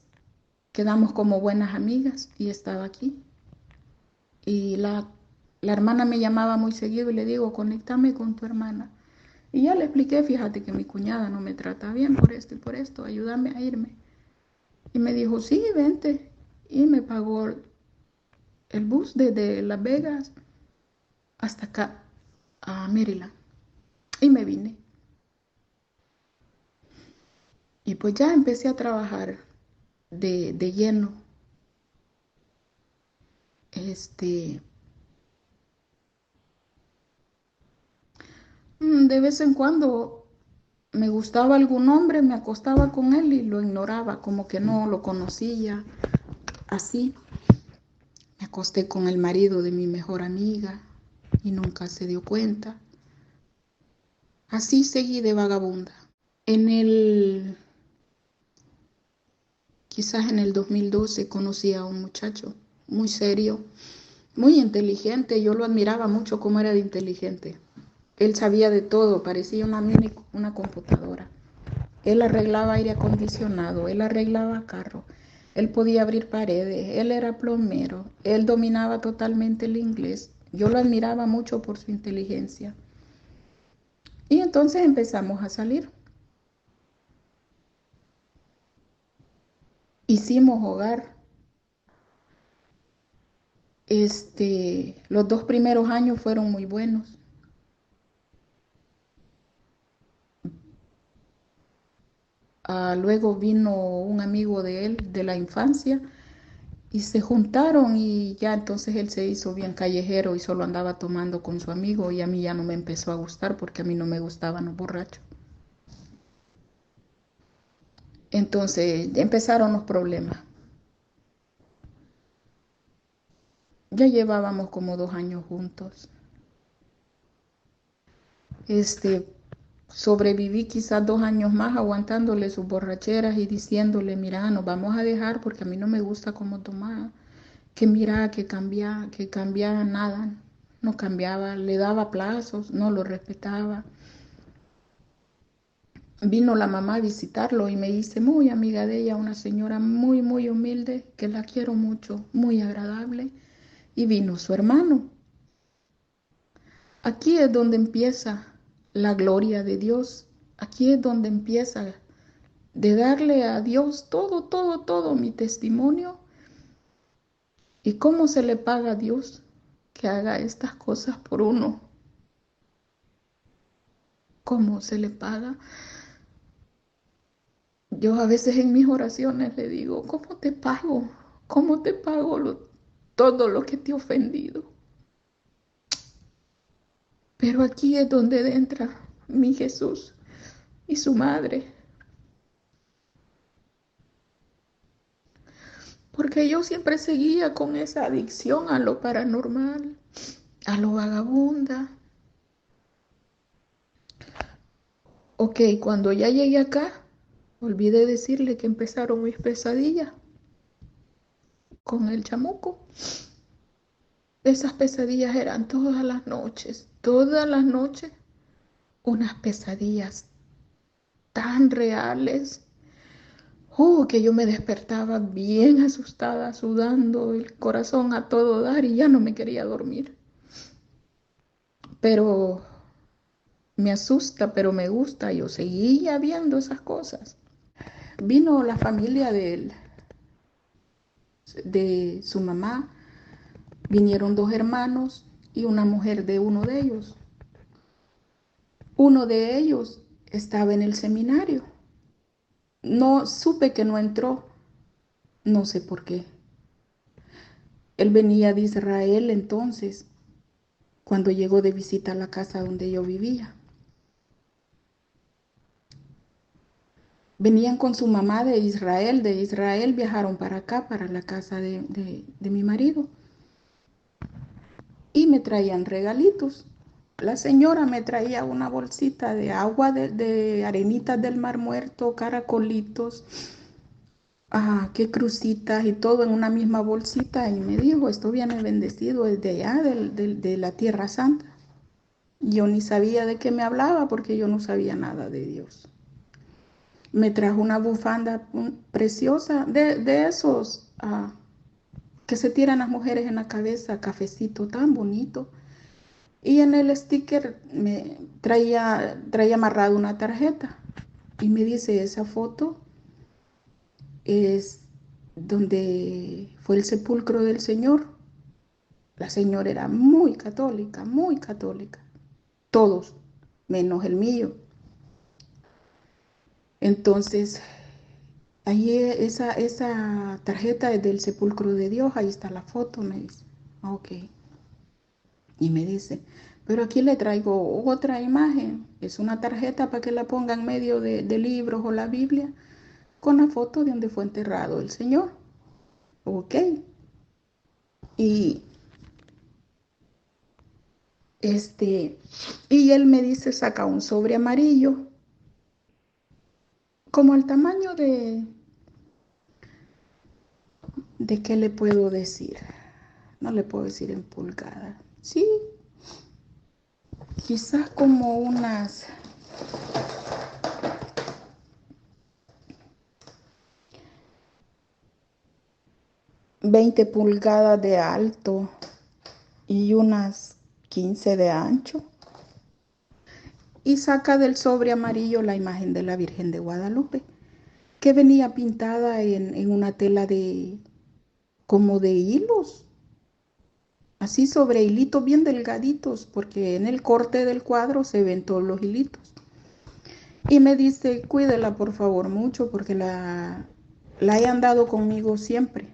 quedamos como buenas amigas y estaba aquí. Y la hermana me llamaba muy seguido y le digo, conéctame con tu hermana. Y ya le expliqué, fíjate que mi cuñada no me trata bien por esto y por esto, ayúdame a irme. Y me dijo, sí, vente. Y me pagó el bus desde Las Vegas hasta acá, a Maryland. Y me vine. Y pues ya empecé a trabajar de lleno. Este, de vez en cuando me gustaba algún hombre, me acostaba con él y lo ignoraba, como que no lo conocía. Así, me acosté con el marido de mi mejor amiga y nunca se dio cuenta. Así seguí de vagabunda. En el, quizás en el 2012 conocí a un muchacho muy serio, muy inteligente. Yo lo admiraba mucho como era de inteligente. Él sabía de todo, parecía una computadora. Él arreglaba aire acondicionado, él arreglaba carro, él podía abrir paredes, él era plomero, él dominaba totalmente el inglés. Yo lo admiraba mucho por su inteligencia. Y entonces empezamos a salir. Hicimos hogar. Los 2 primeros años fueron muy buenos. Luego vino un amigo de él de la infancia y se juntaron y ya entonces él se hizo bien callejero y solo andaba tomando con su amigo y a mí ya no me empezó a gustar porque a mí no me gustaban los borrachos. Entonces empezaron los problemas. Ya llevábamos como 2 años juntos. Este, Sobreviví quizás 2 años más aguantándole sus borracheras y diciéndole, mira, nos vamos a dejar porque a mí no me gusta cómo tomaba. Que mira, que cambia nada. No cambiaba, le daba plazos, no lo respetaba. Vino la mamá a visitarlo y me dice, muy amiga de ella, una señora muy, muy humilde, que la quiero mucho, muy agradable. Y vino su hermano. Aquí es donde empieza la gloria de Dios. Aquí es donde empieza de darle a Dios todo, todo, todo mi testimonio. ¿Y cómo se le paga a Dios que haga estas cosas por uno? ¿Cómo se le paga? Yo a veces en mis oraciones le digo, ¿cómo te pago? ¿Cómo te pago todo lo que te he ofendido? Pero aquí es donde entra mi Jesús y su madre. Porque yo siempre seguía con esa adicción a lo paranormal, a lo vagabunda. Ok, cuando ya llegué acá, olvidé decirle que empezaron mis pesadillas con el chamuco. Esas pesadillas eran todas las noches, unas pesadillas tan reales. Que yo me despertaba bien asustada, sudando, el corazón a todo dar y ya no me quería dormir. Pero me asusta, pero me gusta. Yo seguía viendo esas cosas. Vino la familia de su mamá, vinieron 2 hermanos y una mujer de uno de ellos. Uno de ellos estaba en el seminario. No supe que no entró, no sé por qué. Él venía de Israel entonces, cuando llegó de visita a la casa donde yo vivía. Venían con su mamá de Israel viajaron para acá, para la casa de mi marido, y me traían regalitos. La señora me traía una bolsita de agua de arenitas del Mar Muerto, caracolitos, qué crucitas y todo en una misma bolsita y me dijo, esto viene bendecido desde allá, de la Tierra Santa. Yo ni sabía de qué me hablaba porque yo no sabía nada de Dios. Me trajo una bufanda preciosa de esos que se tiran las mujeres en la cabeza, cafecito tan bonito. Y en el sticker me traía amarrado una tarjeta y me dice, esa foto es donde fue el sepulcro del Señor. La señora era muy católica, muy católica. Todos, menos el mío. Entonces, ahí esa tarjeta es del sepulcro de Dios, ahí está la foto, me dice. Ok. Y me dice, pero aquí le traigo otra imagen. Es una tarjeta para que la ponga en medio de libros o la Biblia con la foto de donde fue enterrado el Señor. Ok. Y y él me dice, saca un sobre amarillo, como el tamaño de qué le puedo decir. No le puedo decir en pulgadas. Sí, quizás como unas 20 pulgadas de alto y unas 15 de ancho. Y saca del sobre amarillo la imagen de la Virgen de Guadalupe, que venía pintada en una tela como de hilos, así sobre hilitos bien delgaditos, porque en el corte del cuadro se ven todos los hilitos. Y me dice, cuídela por favor mucho, porque la he andado conmigo siempre.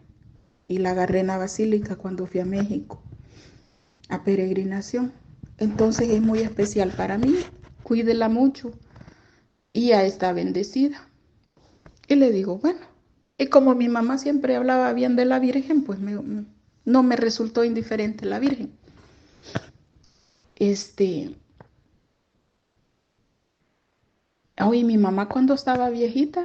Y la agarré en la basílica cuando fui a México, a peregrinación. Entonces es muy especial para mí, cuídela mucho. Y ya está bendecida. Y le digo, bueno, y como mi mamá siempre hablaba bien de la Virgen, pues no me resultó indiferente la Virgen. Hoy mi mamá cuando estaba viejita,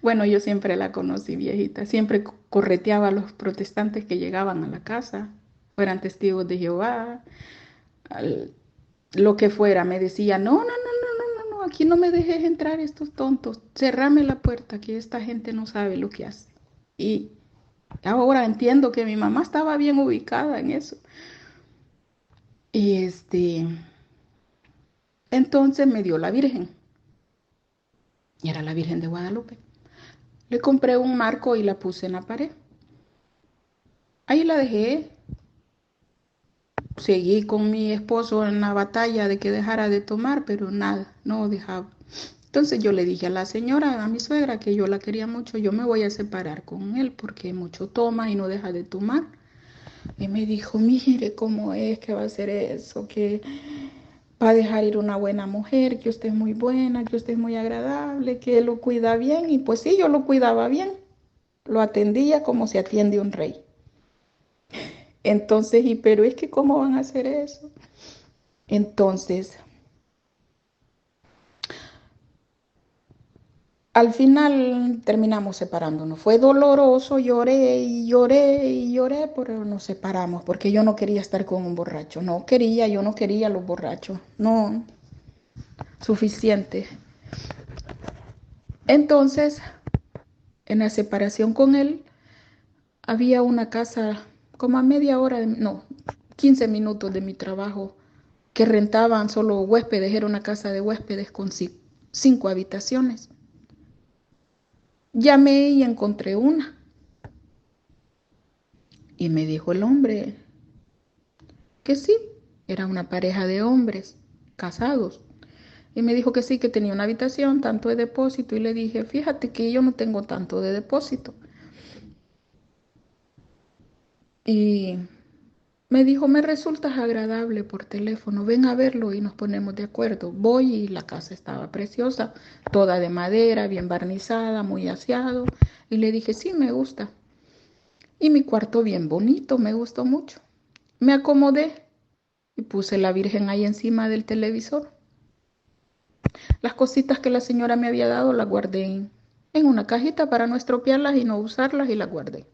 bueno, yo siempre la conocí viejita, siempre correteaba a los protestantes que llegaban a la casa, fueran testigos de Jehová, al- lo que fuera, me decía, no, no, no, no, no, no, no, aquí no me dejes entrar estos tontos, cerrame la puerta, que esta gente no sabe lo que hace. Y ahora entiendo que mi mamá estaba bien ubicada en eso. Y entonces me dio la Virgen, y era la Virgen de Guadalupe. Le compré un marco y la puse en la pared. Ahí la dejé. Seguí con mi esposo en la batalla de que dejara de tomar, pero nada, no dejaba. Entonces yo le dije a la señora, a mi suegra, que yo la quería mucho, yo me voy a separar con él porque mucho toma y no deja de tomar. Y me dijo, mire cómo es que va a hacer eso, que va a dejar ir una buena mujer, que usted es muy buena, que usted es muy agradable, que lo cuida bien. Y pues sí, yo lo cuidaba bien, lo atendía como se atiende un rey. Entonces, y pero es que ¿cómo van a hacer eso? Entonces, al final terminamos separándonos. Fue doloroso, lloré y lloré y lloré, pero nos separamos porque yo no quería estar con un borracho. No quería, yo no quería los borrachos. No, suficiente. Entonces, en la separación con él, había una casa como a media hora, no, 15 minutos de mi trabajo, que rentaban solo huéspedes. Era una casa de huéspedes con 5 habitaciones. Llamé y encontré una. Y me dijo el hombre que sí, era una pareja de hombres casados. Y me dijo que sí, que tenía una habitación, tanto de depósito. Y le dije, fíjate que yo no tengo tanto de depósito. Y me dijo, me resultas agradable por teléfono, ven a verlo y nos ponemos de acuerdo. Voy y la casa estaba preciosa, toda de madera, bien barnizada, muy aseado. Y le dije, sí, me gusta. Y mi cuarto bien bonito, me gustó mucho. Me acomodé y puse la Virgen ahí encima del televisor. Las cositas que la señora me había dado las guardé en una cajita para no estropearlas y no usarlas y las guardé.